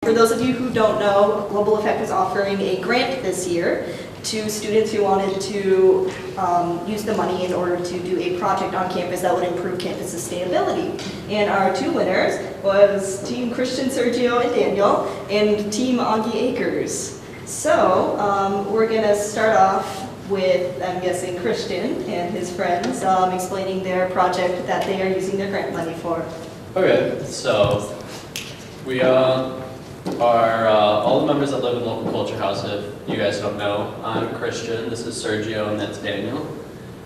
For those of you who don't know, Global Effect is offering a grant this year to students who wanted to use the money in order to do a project on campus that would improve campus sustainability. And our two winners was Team Christian, Sergio, and Daniel, and Team Augie Akers. So we're going to start off with, I'm guessing, Christian and his friends explaining their project that they are using their grant money for. Okay, so we are all the members that live in Local Culture House. If you guys don't know, I'm Christian, this is Sergio, and that's Daniel.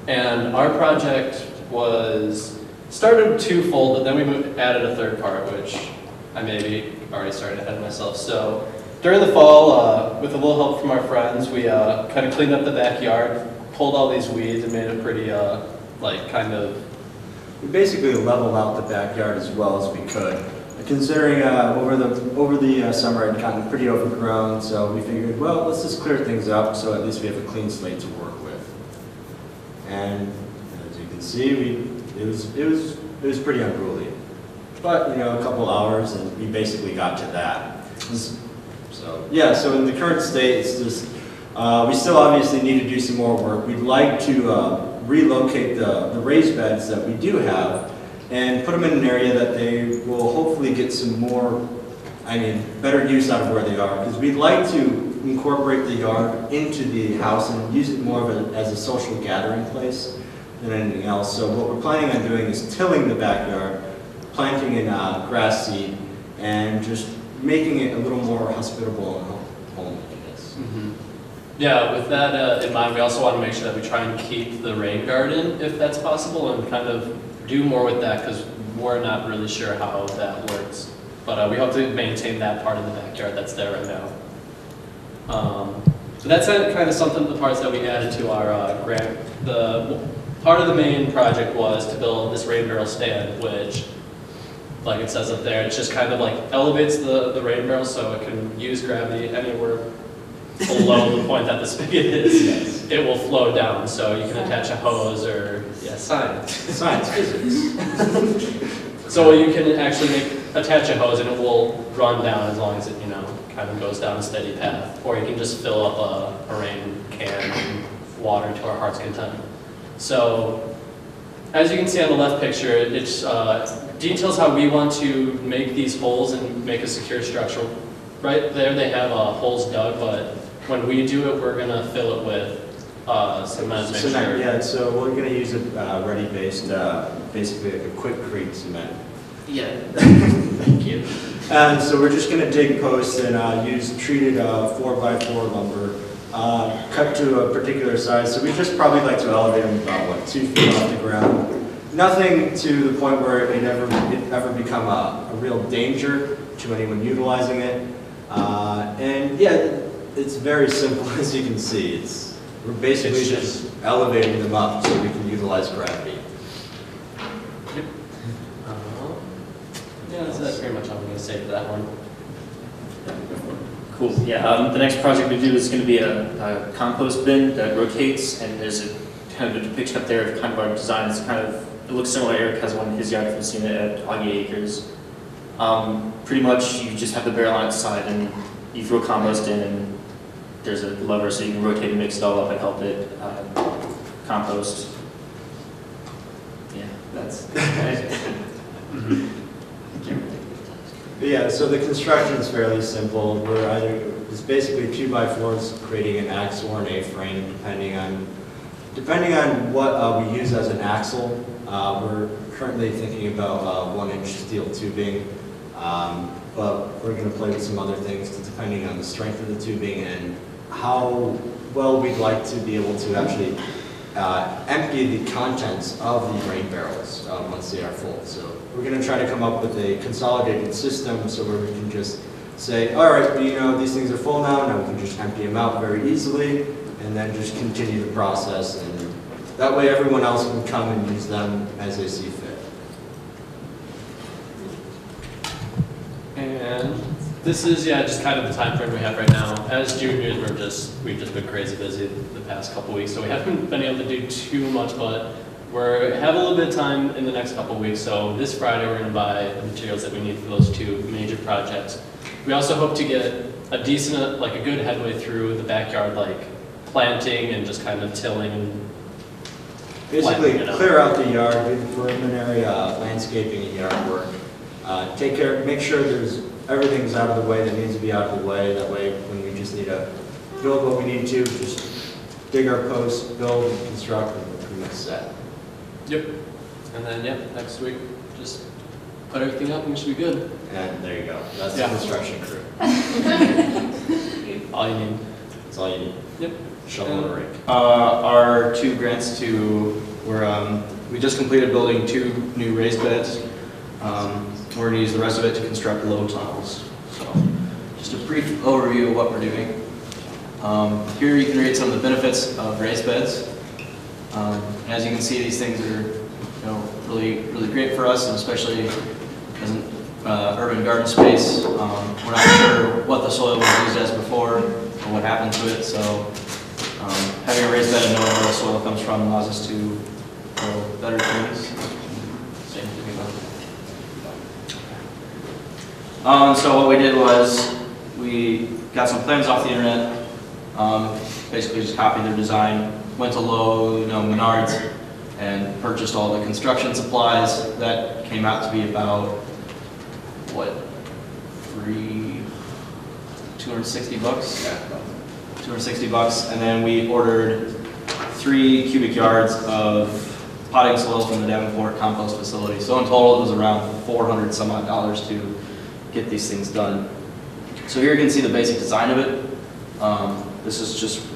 And our project was started twofold, but then we added a third part, which I maybe already started ahead of myself. So during the fall, with a little help from our friends, we kind of cleaned up the backyard, pulled all these weeds, and made it pretty, We basically leveled out the backyard as well as we could. Considering over the summer it had gotten pretty overgrown, so we figured, well, let's just clear things up so at least we have a clean slate to work with. And as you can see, it was pretty unruly. But a couple hours and we basically got to that. So yeah, so in the current state, it's just we still obviously need to do some more work. We'd like to relocate the raised beds that we do have and put them in an area that they will hopefully get some more, better use out of where they are. Because we'd like to incorporate the yard into the house and use it more as a social gathering place than anything else. So what we're planning on doing is tilling the backyard, planting in grass seed, and just making it a little more hospitable and homely, I guess. Mm-hmm. Yeah, with that in mind, we also want to make sure that we try and keep the rain garden, if that's possible, and kind of do more with that because we're not really sure how that works. But we hope to maintain that part of the backyard that's there right now. So that's kind of some of the parts that we added to our grant. The part of the main project was to build this rain barrel stand, which, like it says up there, it's just kind of like elevates the rain barrel so it can use gravity anywhere below the point that the spigot is. Yes. It will flow down, so you can attach a hose or science. Science, physics. So you can actually attach a hose and it will run down as long as it kind of goes down a steady path. Or you can just fill up a rain can and water to our heart's content. So as you can see on the left picture, it details how we want to make these holes and make a secure structure. Right there they have holes dug, but when we do it, we're going to fill it with cement. Yeah, so we're going to use a ready-based, basically like a quick-crete cement. Yeah. Thank you. And so we're just going to dig posts and use treated 4x4 lumber, cut to a particular size. So we just probably like to elevate them about, 2 feet off the ground. Nothing to the point where it ever become a real danger to anyone utilizing it. And yeah, it's very simple as you can see. We're basically just elevating them up so we can utilize gravity. Yeah, that's pretty much all I'm going to say for that one. Cool. Yeah. The next project we do is going to be a compost bin that rotates, and there's a kind of a depiction up there of kind of our design. It looks similar. Eric has one in his yard. If you've seen it at Augie Akers. Pretty much, you just have the barrel on its side, and you throw compost in, and there's a lever so you can rotate and mix it all up and help it compost. Yeah, that's. Yeah, so the construction is fairly simple. It's basically 2x4s creating an axle or an A-frame, depending on what we use as an axle. We're currently thinking about 1-inch steel tubing, but we're going to play with some other things depending on the strength of the tubing and how well we'd like to be able to actually empty the contents of the rain barrels once they are full. So we're going to try to come up with a consolidated system so where we can just say, all right, these things are full now we can just empty them out very easily and then just continue the process, and that way everyone else can come and use them as they see fit. And this is just kind of the time frame we have right now. As juniors, we've just been crazy busy the past couple weeks, so we haven't been able to do too much, but we have a little bit of time in the next couple weeks. So this Friday we're going to buy the materials that we need for those two major projects. We also hope to get a decent, like a good headway through the backyard, like planting and just kind of tilling and Basically, Flattening it out. clear out the yard, do preliminary landscaping and yard work. Take care, make sure everything's out of the way that needs to be out of the way. That way, when we just need to build what we need to, just dig our posts, build, and construct, and we're pretty much set. Yep. And then, next week, just put everything up and we should be good. And there you go. That's Yeah. the construction crew. All you need. That's all you need. Yep. Shovel and a rake. Our 2 grants we just completed building 2 new raised beds. We're gonna use the rest of it to construct low tunnels. So, just a brief overview of what we're doing. Here you can read some of the benefits of raised beds. As you can see, these things are, really, really great for us, and especially as an urban garden space. We're not sure what the soil was used as before or what happened to it, so having a raised bed and knowing where the soil comes from allows us to grow better things. Same thing about. So what we did was we got some plans off the internet, basically just copied their design, went to Lowe's, Menards, and purchased all the construction supplies. That came out to be about, what, $260? Yeah. 260 bucks, and then we ordered 3 cubic yards of potting soil from the Davenport compost facility. So in total, it was around $400 some odd to get these things done. So here you can see the basic design of it. This is just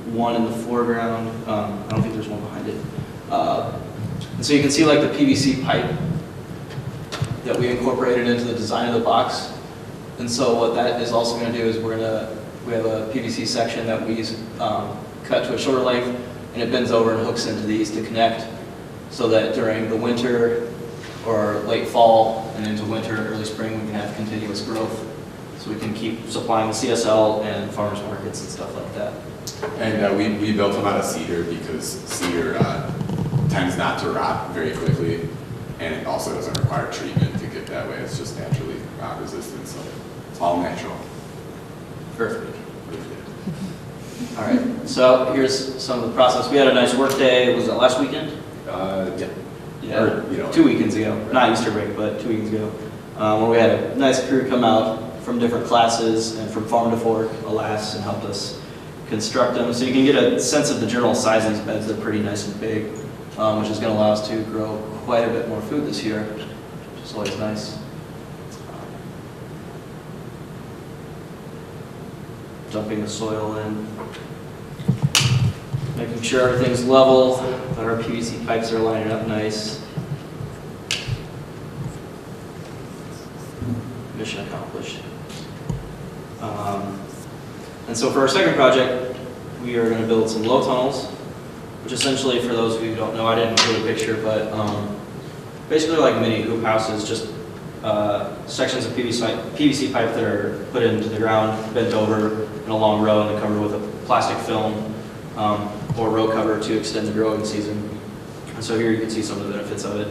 one in the foreground. I don't think there's one behind it. And so you can see like the PVC pipe that we incorporated into the design of the box. And so what that is also going to do is we have a PVC section that we cut to a shorter length, and it bends over and hooks into these to connect, so that during the winter or late fall and into winter, early spring, we can have continuous growth. So we can keep supplying the CSL and farmers markets and stuff like that. And we built them out of cedar because cedar tends not to rot very quickly, and it also doesn't require treatment to get that way. It's just naturally rot resistant, so it's all natural. Perfect. All right, so here's some of the process. We had a nice work day. Was it last weekend? Yeah. Or, 2 weekends ago. Not Easter break, but 2 weekends ago. Where we had a nice crew come out from different classes and from farm to fork, alas, and helped us construct them. So you can get a sense of the general size of these beds. They're pretty nice and big, which is going to allow us to grow quite a bit more food this year, which is always nice. Dumping the soil in, making sure everything's level, that our PVC pipes are lining up nice. Mission accomplished. And so for our second project, we are going to build some low tunnels, which essentially, for those of you who don't know, I didn't include a picture, but basically like mini hoop houses, just sections of PVC pipe that are put into the ground, bent over in a long row, and then covered with a plastic film or row cover to extend the growing season. And so here you can see some of the benefits of it: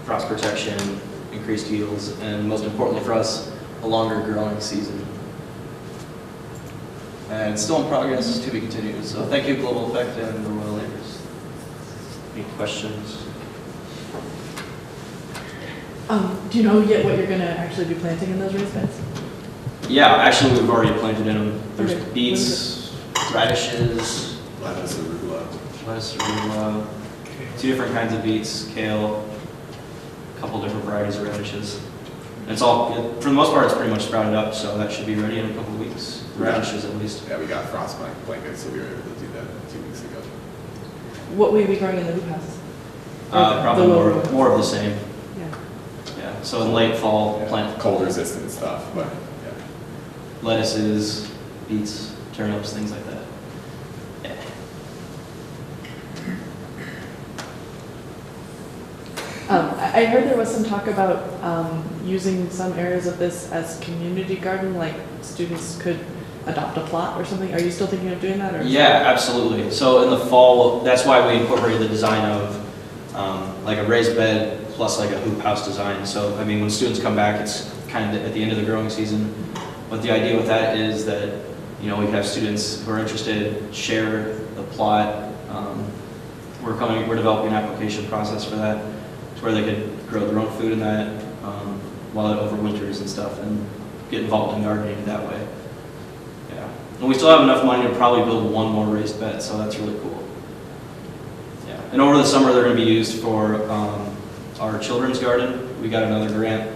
frost protection, increased yields, and most importantly for us, a longer growing season. And it's still in progress, to be continued. So thank you, Global Effect and the Royal Acres. Any questions? Do you know yet what you're going to actually be planting in those raised beds? Yeah, actually we've already planted in them. There's Okay. beets, radishes, Lettuce, arugula. arugula, 2 different kinds of beets, kale, a couple different varieties of radishes. And it's all, for the most part, it's pretty much sprouted up, so that should be ready in a couple of weeks. Radishes at least. Yeah, we got frost blankets, so we were able to do that 2 weeks ago. What will you be growing in the hoop houses? Probably the lower more of the same. Yeah. Yeah, so in late fall, Yeah, plant cold resistant stuff, but yeah. lettuces, beets, turnips, things like that. Yeah. I heard there was some talk about using some areas of this as community garden, like students could adopt a plot or something. Are you still thinking of doing that? Or Yeah, absolutely. So in the fall, that's why we incorporated the design of like a raised bed plus like a hoop house design. So I mean, when students come back, it's kind of at the end of the growing season. But the idea with that is that, you know, we have students who are interested, share the plot. We're developing an application process for that, to where they could grow their own food in that while it overwinters and stuff, and get involved in gardening that way. Yeah, and we still have enough money to probably build one more raised bed, so that's really cool. Yeah, and over the summer they're going to be used for our children's garden. We got another grant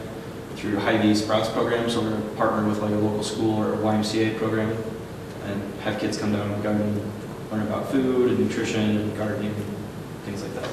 through Hy-Vee Sprouts program, so we're going to partner with like a local school or a YMCA program and have kids come down and garden, learn about food and nutrition and gardening, things like that.